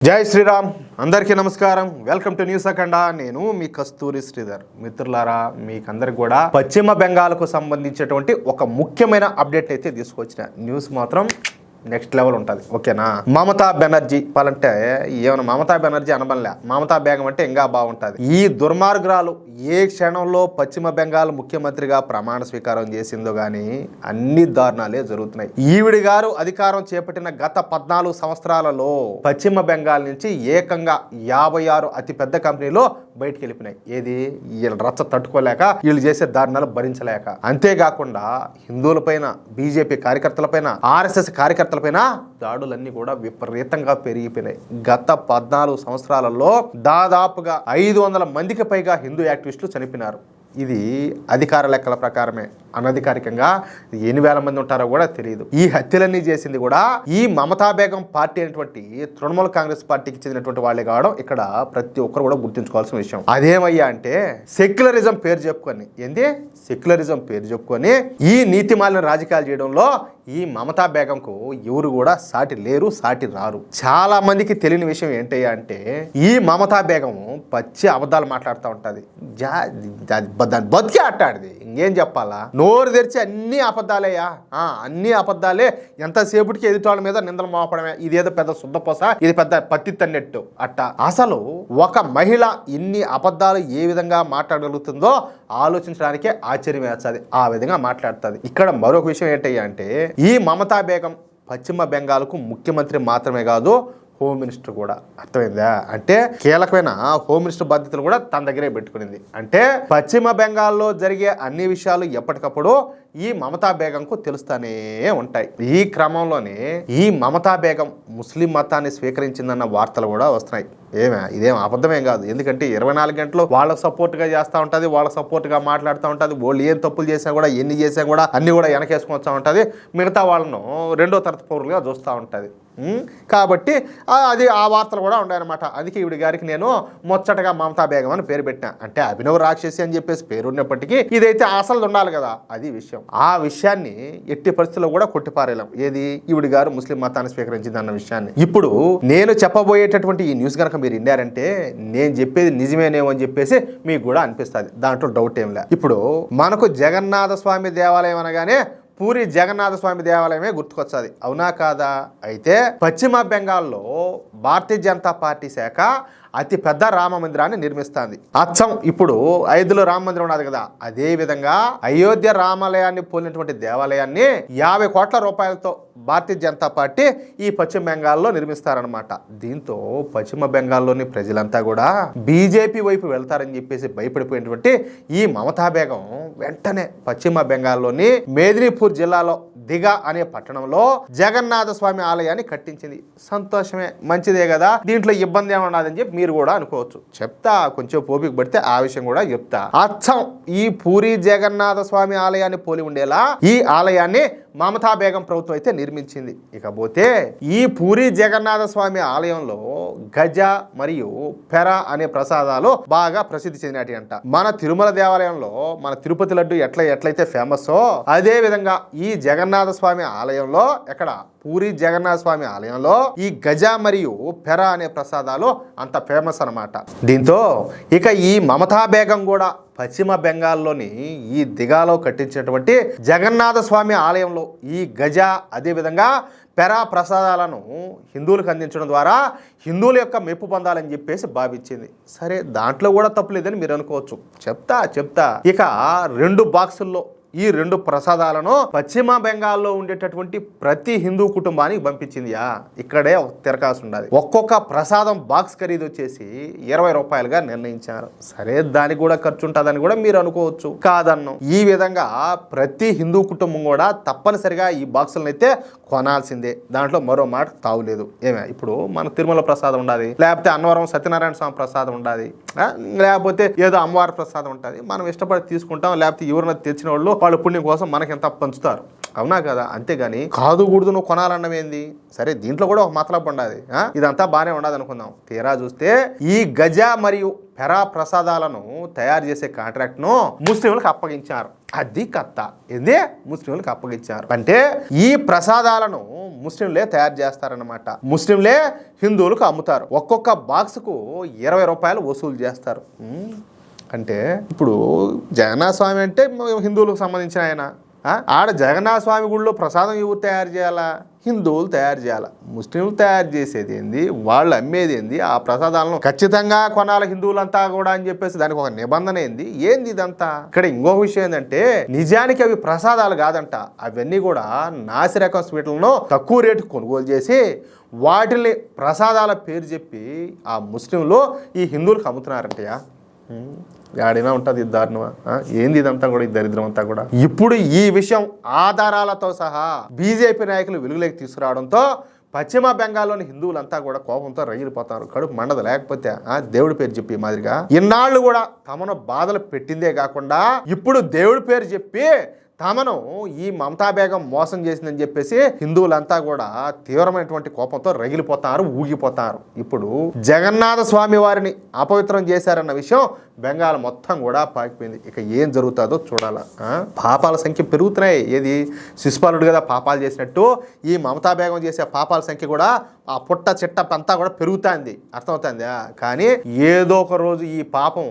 జై శ్రీరామ్ అందరికీ నమస్కారం. వెల్కమ్ టు న్యూస్ అఖండ. నేను మీ కస్తూరి శ్రీధర్. మిత్రులారా, మీకందరికి కూడా పశ్చిమ బెంగాల్కు సంబంధించినటువంటి ఒక ముఖ్యమైన అప్డేట్ అయితే తీసుకొచ్చిన. న్యూస్ మాత్రం నెక్స్ట్ లెవెల్ ఉంటుంది. ఓకేనా? మమతా బెనర్జీ పాలంటే ఏమైనా మమతా బెనర్జీ అనబనలే, మమతా బేగం అంటే ఇంకా బాగుంటుంది. ఈ దుర్మార్గురాలు ఏ క్షణంలో పశ్చిమ బెంగాల్ ముఖ్యమంత్రిగా ప్రమాణ స్వీకారం చేసిందో గానీ అన్ని దారుణాలే జరుగుతున్నాయి. ఈవిడి గారు అధికారం చేపట్టిన గత 14 సంవత్సరాలలో పశ్చిమ బెంగాల్ నుంచి ఏకంగా 56 అతిపెద్ద కంపెనీలు బయటికి వెళ్ళిపోయినాయి. ఏది? వీళ్ళ రచ్చ తట్టుకోలేక, వీళ్ళు చేసే దారుణాలు భరించలేక. అంతేకాకుండా హిందువులపైన, బీజేపీ కార్యకర్తలపైన, ఆర్ఎస్ఎస్ కార్యకర్తలపైన దాడులన్నీ కూడా విపరీతంగా పెరిగిపోయినాయి. గత 14 సంవత్సరాలలో దాదాపుగా 500 మందికి పైగా హిందూ యాక్టివిస్టులు చనిపోయినారు. ఇది అధికార లెక్కల ప్రకారమే. అనధికారికంగా ఎన్ని వేల మంది ఉంటారో కూడా తెలియదు. ఈ హత్యలన్నీ చేసింది కూడా ఈ మమతా బేగం పార్టీ అనేటువంటి తృణమూల కాంగ్రెస్ పార్టీకి చెందినటువంటి వాళ్ళే కావడం ఇక్కడ ప్రతి ఒక్కరు కూడా గుర్తుంచుకోవాల్సిన విషయం. అదేమయ్యా అంటే సెక్యులరిజం పేరు చెప్పుకొని, ఏంది సెక్యులరిజం పేరు చెప్పుకొని ఈ నీతిమాలిన రాజకీయాలు చేయడంలో ఈ మమతా బేగంకు ఎవరు కూడా సాటి లేరు, సాటి రారు. చాలా మందికి తెలియని విషయం ఏంటయ్యా అంటే ఈ మమతా బేగం పచ్చి అబద్ధాలు మాట్లాడుతూ ఉంటుంది. బతికి ఆటాడిది. ఇంకేం చెప్పాలా? నోరు తెరిచి అన్ని అబద్ధాలేయా, అన్ని అబద్ధాలే. ఎంతసేపటికి ఎదుటి మీద నిందలు మోపడమే. ఇదేదో పెద్ద శుద్ధపోస, ఇది పెద్ద పత్తి తన్నట్టు అట్ట. అసలు ఒక మహిళ ఇన్ని అబద్ధాలు ఏ విధంగా మాట్లాడగలుగుతుందో ఆలోచించడానికే ఆశ్చర్యం వేస్తుంది. ఆ విధంగా మాట్లాడుతుంది. ఇక్కడ మరొక విషయం ఏంటయ్యా అంటే ఈ మమతా బేగం పశ్చిమ బెంగాల్కు ముఖ్యమంత్రి మాత్రమే కాదు, హోమ్ మినిస్టర్ కూడా. అర్థమైందా? అంటే కీలకమైన హోమ్ మినిస్టర్ బాధ్యతలు కూడా తన దగ్గరే పెట్టుకునింది. అంటే పశ్చిమ బెంగాల్లో జరిగే అన్ని విషయాలు ఎప్పటికప్పుడు ఈ మమతా బేగంకు తెలుస్తానే ఉంటాయి. ఈ క్రమంలోనే ఈ మమతా బేగం ముస్లిం మతాన్ని స్వీకరించిందన్న వార్తలు కూడా వస్తున్నాయి. ఇదేం అబద్ధమేం కాదు. ఎందుకంటే 24 గంటలు వాళ్ళకు సపోర్ట్గా చేస్తూ ఉంటుంది, వాళ్ళకు సపోర్ట్గా మాట్లాడుతూ ఉంటుంది. వాళ్ళు ఏం తప్పులు చేసినా కూడా, ఎన్ని చేసినా కూడా అన్ని కూడా వెనకేసుకొస్తూ ఉంటుంది. మిగతా వాళ్ళను రెండో తరగతి పౌరులుగా చూస్తూ ఉంటుంది. కాబట్టి అది ఆ వార్తలు కూడా ఉన్నాయన్నమాట. అందుకే ఈవిడి గారికి నేను ముచ్చటగా మమతా బేగం అని పేరు పెట్టినా. అంటే అభినవ్ రాక్షసి అని చెప్పేసి పేరు ఉన్నప్పటికీ ఇదైతే అసలు ఉండాలి కదా, అది విషయం. ఆ విషయాన్ని ఎట్టి పరిస్థితుల్లో కూడా కొట్టిపారేలాం. ఏది? ఈవిడి గారు ముస్లిం మతాన్ని స్వీకరించింది అన్న విషయాన్ని. ఇప్పుడు నేను చెప్పబోయేటటువంటి ఈ న్యూస్ కనుక మీరు విన్నారంటే నేను చెప్పేది నిజమేనేమో అని చెప్పేసి మీకు కూడా అనిపిస్తుంది. దాంట్లో డౌట్ ఏం లే. ఇప్పుడు మనకు జగన్నాథ స్వామి దేవాలయం అనగానే పూరి జగన్నాథ స్వామి దేవాలయమే గుర్తుకొచ్చాది. అవునా కాదా? అయితే పశ్చిమ బెంగాల్లో భారతీయ జనతా పార్టీ శాఖ అతి పెద్ద రామ మందిరాన్ని నిర్మిస్తుంది. అచ్చం ఇప్పుడు అయోధ్యలో రామ మందిరం ఉన్నది కదా, అదే విధంగా అయోధ్య రామాలయాన్ని పోలినటువంటి దేవాలయాన్ని 50 కోట్ల రూపాయలతో భారతీయ జనతా పార్టీ ఈ పశ్చిమ బెంగాల్లో నిర్మిస్తారనమాట. దీంతో పశ్చిమ బెంగాల్లోని ప్రజలంతా కూడా బీజేపీ వైపు వెళ్తారని చెప్పేసి భయపడిపోయినటువంటి ఈ మమతా బేగం వెంటనే పశ్చిమ బెంగాల్లోని మేదినీపూర్ జిల్లాలో దిగా అనే పట్టణంలో జగన్నాథ స్వామి ఆలయాన్ని కట్టించింది. సంతోషమే, మంచిదే కదా. దీంట్లో ఇబ్బంది ఏమన్నదని చెప్పి మీరు కూడా అనుకోవచ్చు. చెప్తా, కొంచెం ఓపిక పడితే ఆ విషయం కూడా చెప్తా. అచ్చం ఈ పూరి జగన్నాథ స్వామి ఆలయాన్ని పోలి ఉండేలా ఈ ఆలయాన్ని మమతా బేగం ప్రభుత్వం అయితే నిర్మించింది. ఇకపోతే ఈ పూరి జగన్నాథ స్వామి ఆలయంలో గజ మరియు పెర అనే ప్రసాదాలు బాగా ప్రసిద్ధి చెందినటి అంట. మన తిరుమల దేవాలయంలో మన తిరుపతి లడ్డు ఎట్లయితే ఫేమస్సో అదే విధంగా ఈ జగన్నాథ స్వామి ఆలయంలో, ఎక్కడ పూరి జగన్నాథ స్వామి ఆలయంలో ఈ గజ మరియు పెర అనే ప్రసాదాలు అంత ఫేమస్ అన్నమాట. దీంతో ఇక ఈ మమతా బేగం కూడా పశ్చిమ బెంగాల్లోని ఈ దిగాలో కట్టించినటువంటి జగన్నాథ స్వామి ఆలయంలో ఈ గజ అదేవిధంగా పెరా ప్రసాదాలను హిందువులకు అందించడం ద్వారా హిందువుల యొక్క మెప్పు పొందాలని చెప్పేసి భావించింది. సరే, దాంట్లో కూడా తప్పులేదని మీరు అనుకోవచ్చు. చెప్తా. ఇక 2 బాక్సుల్లో ఈ 2 ప్రసాదాలను పశ్చిమ బెంగాల్లో ఉండేటటువంటి ప్రతి హిందూ కుటుంబానికి పంపించిందియా. ఇక్కడే తిరకాసు ఉండాలి. ఒక్కొక్క ప్రసాదం బాక్స్ ఖరీదు వచ్చేసి 20 రూపాయలుగా నిర్ణయించారు. సరే, దానికి కూడా ఖర్చు ఉంటుందని కూడా మీరు అనుకోవచ్చు. కాదన్నం. ఈ విధంగా ప్రతి హిందూ కుటుంబం కూడా తప్పనిసరిగా ఈ బాక్సులను అయితే కొనాల్సిందే. దాంట్లో మరో మాట తావులేదు. ఇప్పుడు మన తిరుమల ప్రసాదం ఉండాలి, లేకపోతే అన్నవరం సత్యనారాయణ స్వామి ప్రసాదం ఉండాలి, లేకపోతే ఏదో అమ్మవారి ప్రసాదం ఉంటుంది. మనం ఇష్టపడి తీసుకుంటాం, లేకపోతే ఎవరైనా తెచ్చిన వాళ్ళు పుణ్యం కోసం మనకి ఎంత పంచుతారు. అవునా కదా? అంతేగాని కాదు కూడదు నువ్వు కొనాలన్నమేంది? సరే, దీంట్లో కూడా ఒక మతలబ్ ఉండాలి. ఇదంతా బాగానే ఉండదు అనుకుందాం. తీరా చూస్తే ఈ గజ మరియు పెరా ప్రసాదాలను తయారు చేసే కాంట్రాక్ట్ను ముస్లింలకు అప్పగించారు. అది కథ. ఏందే? ముస్లింలకు అప్పగించారు. అంటే ఈ ప్రసాదాలను ముస్లింలే తయారు చేస్తారన్నమాట. ముస్లింలే హిందువులకు అమ్ముతారు. ఒక్కొక్క బాక్స్కు 20 రూపాయలు వసూలు చేస్తారు. అంటే ఇప్పుడు జగన్నాథ స్వామి అంటే హిందువులకు సంబంధించిన ఆయన. ఆడ జగన్నాథ స్వామి గుడిలో ప్రసాదం ఎవరు తయారు చేయాలా? హిందువులు తయారు చేయాలి. ముస్లింలు తయారు చేసేది ఏంది, వాళ్ళు అమ్మేది ఏంది, ఆ ప్రసాదాలను ఖచ్చితంగా కొనాలి హిందువులంతా కూడా అని చెప్పేసి దానికి ఒక నిబంధన ఏంది ఇదంతా. ఇక్కడ ఇంకొక విషయం ఏంటంటే నిజానికి అవి ప్రసాదాలు కాదంట. అవన్నీ కూడా నాసిరకం స్వీట్లను తక్కువ రేటుకు కొనుగోలు చేసి వాటిని ప్రసాదాల పేరు చెప్పి ఆ ముస్లింలు ఈ హిందువులకు అమ్ముతున్నారంటయా. ఆడినా ఉంటుంది దారుణమా? ఏంది ఇదంతా కూడా, ఈ దరిద్రం అంతా కూడా. ఇప్పుడు ఈ విషయం ఆధారాలతో సహా బీజేపీ నాయకులు వెలుగులోకి తీసుకురావడంతో పశ్చిమ బెంగాల్లోని హిందువులంతా కూడా కోపంతో రగిలిపోతారు. కడుపు మండదు. లేకపోతే దేవుడి పేరు చెప్పి మాదిరిగా ఇన్నాళ్ళు కూడా తమను బాధలు పెట్టిందే కాకుండా ఇప్పుడు దేవుడి పేరు చెప్పి తమను ఈ మమతా బేగం మోసం చేసిందని చెప్పేసి హిందువులంతా కూడా తీవ్రమైనటువంటి కోపంతో రగిలిపోతారు, ఊగిపోతారు. ఇప్పుడు జగన్నాథ స్వామి వారిని అపవిత్రం చేశారన్న విషయం బెంగాల్ మొత్తం కూడా పాకిపోయింది. ఇక ఏం జరుగుతుందో చూడాలా. పాపాల సంఖ్య పెరుగుతున్నాయి. ఏది శిశుపాలుడు కదా పాపాలు చేసినట్టు ఈ మమతా బేగం చేసే పాపాల సంఖ్య కూడా ఆ పుట్ట చిట్ట అంతా కూడా పెరుగుతుంది. అర్థమవుతుందా? కానీ ఏదో ఒక రోజు ఈ పాపం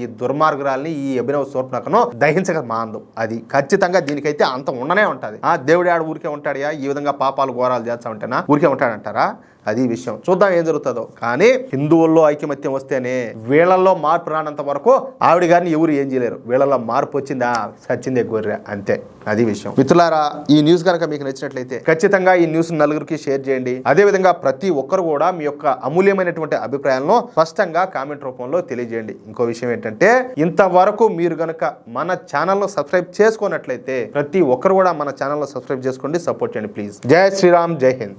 ఈ దుర్మార్గురాల్ని ఈ అభినవ శూర్పణఖను దహించక మాందు. అది ఖచ్చితంగా దీనికైతే అంత ఉండనే ఉంటుంది. దేవుడి ఆడ ఊరికే ఉంటాడా? ఈ విధంగా పాపాలు ఘోరాలు చేస్తా ఉంటేనా ఊరికే ఉంటాడంటారా? అది విషయం. చూద్దాం ఏం జరుగుతుందో. కానీ హిందువుల్లో ఐకమత్యం వస్తేనే వీళ్ళల్లో మార్పు రానంత వరకు ఆవిడ గారిని ఎవరు ఏం చేయలేరు. వీళ్ళల్లో మార్పు వచ్చిందా సచ్చిందే గొర్రె, అంతే. అది విషయం. మిత్రులారా, ఈ న్యూస్ కనుక మీకు నచ్చినట్లయితే ఖచ్చితంగా ఈ న్యూస్ నలుగురికి షేర్ చేయండి. అదేవిధంగా ప్రతి ఒక్కరు కూడా మీ యొక్క అమూల్యమైనటువంటి అభిప్రాయాలను స్పష్టంగా కామెంట్ రూపంలో తెలియజేయండి. ఇంకో విషయం ఏంటంటే ఇంతవరకు మీరు గనక మన ఛానల్ను సబ్స్క్రైబ్ చేసుకున్నట్లయితే ప్రతి ఒక్కరు కూడా మన ఛానల్ను సబ్స్క్రైబ్ చేసుకోండి, సపోర్ట్ చేయండి ప్లీజ్. జై శ్రీరామ్, జై హింద్.